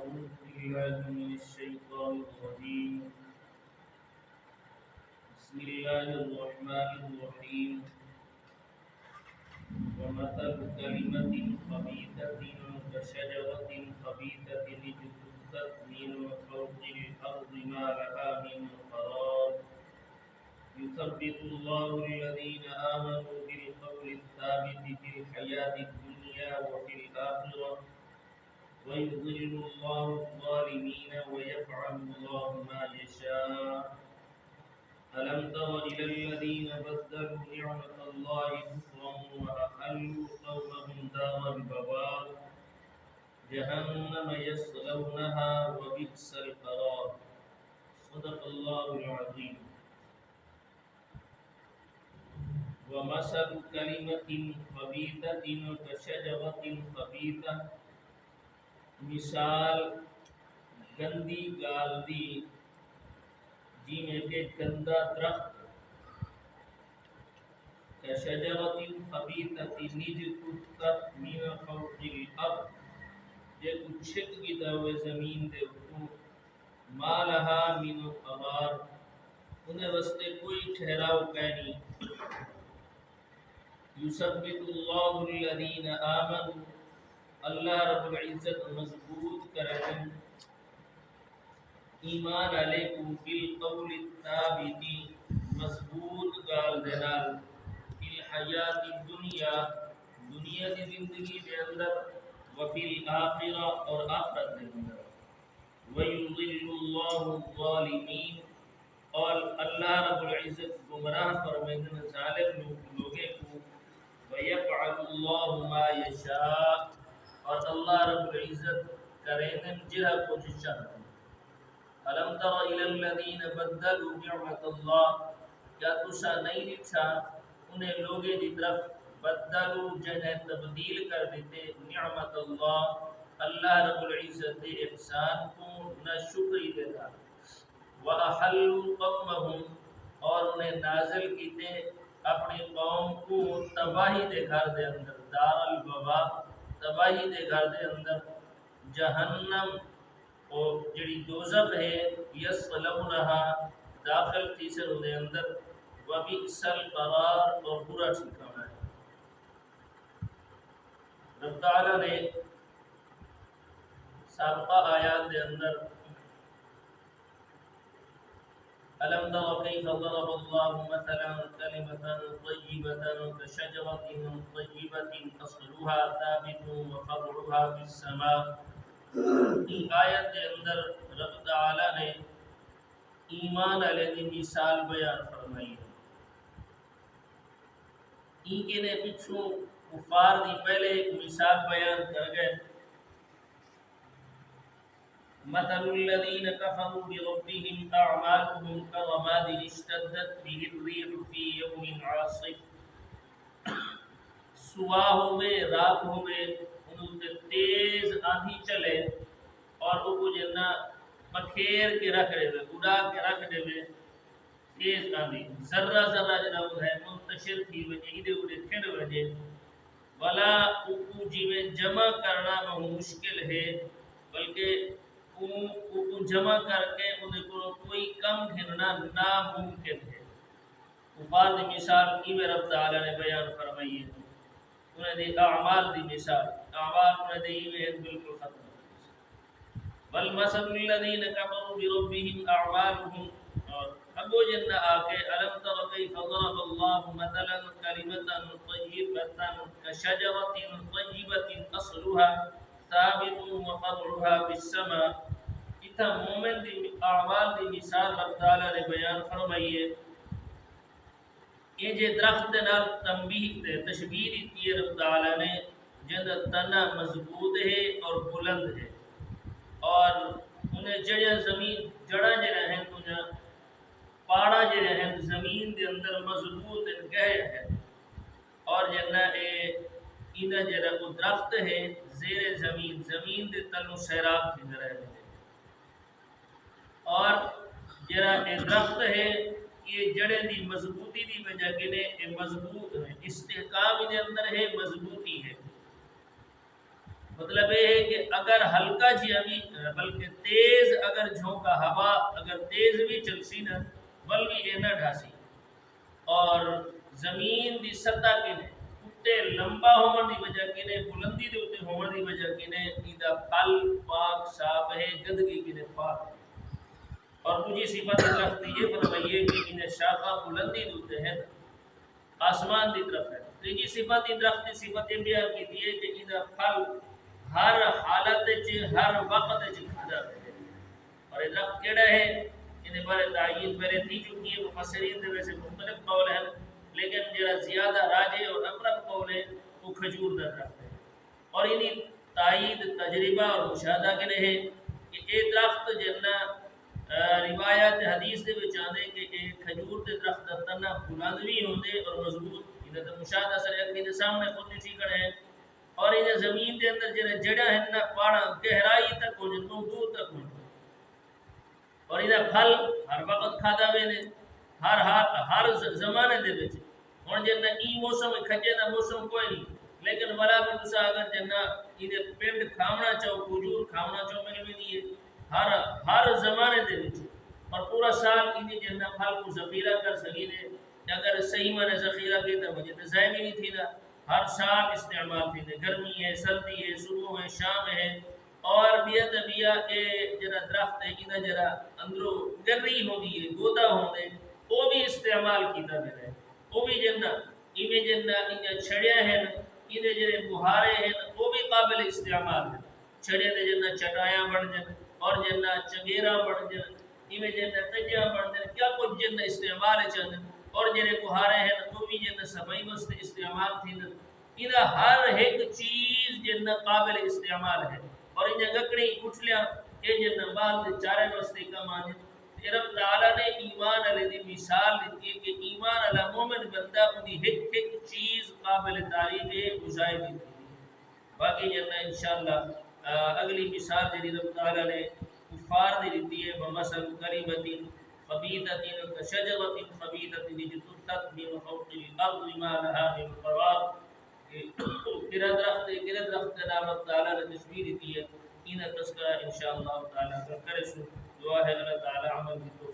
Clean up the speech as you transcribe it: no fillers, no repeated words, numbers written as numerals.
أعوذ بالله من الشيطان الرجيم. بسم الله الرحمن الرحيم. ومثل كلمة خبيثة كشجرة خبيثة اجتثت من فوق الأرض ما لها من قرار. يثبت الله الذين آمنوا بالقول الثابت في الحياة الدنيا وفي الآخرة ويضل الله الظالمين ويفعل الله ما يشاء. ألم تر إلى الذين بدلوا نعمة الله كفرا وأحلوا قومهم دار البوار جهنم يصلونها وبئس القرار. صدق الله العظيم. ومثل كلمة خبيثة كشجرة خبيثة، مثال گندی گال دی جی میں کہ گندا درخت کشجرۃ خبیثۃ اجتثت من فوق الارض یہ چھک گدا ہوئے زمین دے اوپر ما لها من قرار انہیں واسطے کوئی ٹھہراؤ کہیں یثبت اللہ الذین آمنوا اللہ رب العزت مضبوط کریں ایمان علیکم بالقول الثابت مضبوط گال دینال فی الحیات الدنیا دنیا کی زندگی کے اندر وفی الآخرہ اور آخرت کے اندر ویضل اللہ الظالمین اور اللہ رب العزت گمراہ فرمائیں ظالم لوگوں کو ویفعل اللہ ما یشاء اور اللہ رب العزت کریں جہاں کچھ چاہتے ہیں. ألم تر إلى الذين بدلوا نعمة الله کیا تسا نہیں دیکھا انہیں لوگیں دی طرف بدلو جنہیں تبدیل کر دیتے نعمت اللہ اللہ رب العزت دے احسان کو نہ شکری دیتا وَأَحَلُّوا قَوْمَهُمْ اور انہیں نازل کیتے اپنی قوم کو تباہی دے گھر دے اندر دار البوا تباہی دے گھر دے اندر جہنم اور جڑی دوزخ ہے یصلونہا داخل تیسر دے اندر وبئس القرار اور برا ٹھکانہ ہے. رب تعالی نے سابقہ آیات دے اندر ألم تر كيف ضرب الله مثلا كلمة طيبة كشجرة طيبة أصلها ثابت وفرعها في السماء. این آیت کے اندر رب تعالی نے ایمان علیہ دی مثال بیان فرمائی ہے. این کے نے پچھو کفار دی پہلے ایک مثال بیان کر گئے مثل الذين كفروا بربهم أعمالهم كرماد اشتدت به الريح في يوم عاصف سواہ ہوئے رات ہوئے انہوں نے تیز آندھی چلے اور وہ جنہ بکھیر کے رکھ رہے ہوئے اڑا کے رکھ رہے ہوئے تیز آندھی ذرہ ذرہ جنہ وہ ہے منتشر تھی وجہ ادھے اڑے کھڑ وجہ ولا اوپو جی میں جمع کرنا بہت مشکل ہے بلکہ اوپو جمع کر کے انہیں کو کوئی کم گھننا ناممکن ہے. کفار دی مثال کی میں رب تعالی نے بیان فرمائی ہے. انہیں دی اعمال دی مثال اعمال انہیں دی ایویں بالکل ختم والمثل الذين كفروا بربهم اعمالهم اور ابو جن آکے الم تر كيف ضرب الله مثلا كلمة طيبة كشجرة طيبة اصلها ثابت وفرعها في السماء. اتھا مومن دی اعمال دی مثال رب تعالی نے بیان فرمائی ہے. یہ جے درخت نال تنبیہ تے تشبیہ دی رب تعالی نے جد تنا مضبوط ہے اور بلند ہے اور انہیں جڑا زمین جڑا جڑا ہے تجھا پاڑا جڑا ہے زمین دے اندر مضبوط گہرا ہے اور جنہ اے انہ جڑا کو درخت ہے زیر زمین زمین دے تلو سیراب تھی رہے ہیں اور جڑا اے درخت ہے یہ جڑے دی مضبوطی دی وجہ کے نے مضبوط ہے استحکام دے اندر ہے مضبوطی ہے مطلب یہ ہے کہ اگر ہلکا جی ابھی بلکہ تیز اگر جھونکا ہوا اگر تیز بھی چلسی نا بل بھی یہ نہ ڈھاسی اور زمین دی سطح کے نے اتے لمبا ہونے دی وجہ کے نے بلندی دے اتے ہونے دی وجہ کے نے ایدہ پل پاک صاف ہے گندگی کے نے پاک ہے۔ اور مجھے صفت درخت یہ فرمائیے کہ انہیں شاخہ بلندی دوتے ہیں آسمان دی طرف ہے۔ تیجی صفت درخت کی صفت بیان کی دیئے کہ انہیں پھل ہر حالت ہر وقت کھادا ہے اور یہ درخت کیڑا ہے انہیں بارے تعین پہلے تھی چکی ہے مفسرین دے ویسے مختلف قول ہیں لیکن جڑا زیادہ راجے اور اقرب قول ہے وہ کھجور دا درخت ہے اور انہیں تائید تجربہ اور مشاہدہ کے لئے ہے کہ یہ درخت جنہ روایت حدیث دے وچ آندے کہ یہ کھجور دے درخت تنہ بلند ہوندے اور مضبوط انہیں تو مشاہدہ سر اکھی دے سامنے خود نشی کر ہیں اور انہیں زمین دے اندر جنہیں جڑا ہے نہ پاڑا گہرائی تک ہو جنوں دور تک ہو اور انہیں پھل ہر وقت کھادا میں نے ہر زمانے دے وچ ہن جنہ ای موسم کھجے دا موسم کوئی نہیں لیکن والا بھی تسا اگر جنہ انہیں پنڈ کھامنا چاہو کھجور کھامنا چاہو مل بھی دیئے ہر زمانے دے وچ اور پورا سال انہیں جنہ پھل کو ذخیرہ کر سکینے اگر صحیح معنی ذخیرہ کی تو مجھے ضائع بھی نہیں تھی نا ہر سال استعمال تھی گرمی ہے سردی ہے صبح ہے شام ہے اور بیت بیا کے جرا درخت ہے انہیں جرا اندروں گرمی ہوندی ہے گودا ہوندے وہ بھی استعمال کیتا گیا ہے وہ بھی جنہ انہیں جنہ انہیں چھڑیا ہیں انہیں جنہ بہارے ہیں وہ بھی قابل استعمال ہے چھڑیا دے جنہ چٹایاں بڑھ جن اور جنہ چنگیرہ بڑھ جن انہیں جنہ تجیاں بڑھ جن کیا کچھ جنہ استعمال چند اور جنہ بہارے ہیں وہ بھی جنہ صفائی واسطے استعمال تھی انہیں ہر ایک چیز جنہ قابل استعمال ہے اور انہیں گکڑی اٹھ لیا یہ جنہ بال دے چارے واسطے کم آنے رب تعالیٰ نے ایمان علیہ دی مثال دیتی ہے کہ ایمان علیہ مومن بندہ انہی ایک چیز قابل تعریف ہے گزائے دیتی ہے باقی جنہ انشاءاللہ اگلی مثال جنہی رب تعالیٰ نے کفار دی دیتی ہے بمثل کریمت خبیثت کشجرت خبیثت جتتت من فوق الارض ما لها من قرار گرہ درخت کا نام رب تعالیٰ نے تشبیح دیتی ہے انہیں تذکرہ انشاءاللہ تعالیٰ کرے سو دعا ہے اللہ تعالیٰ عمل کی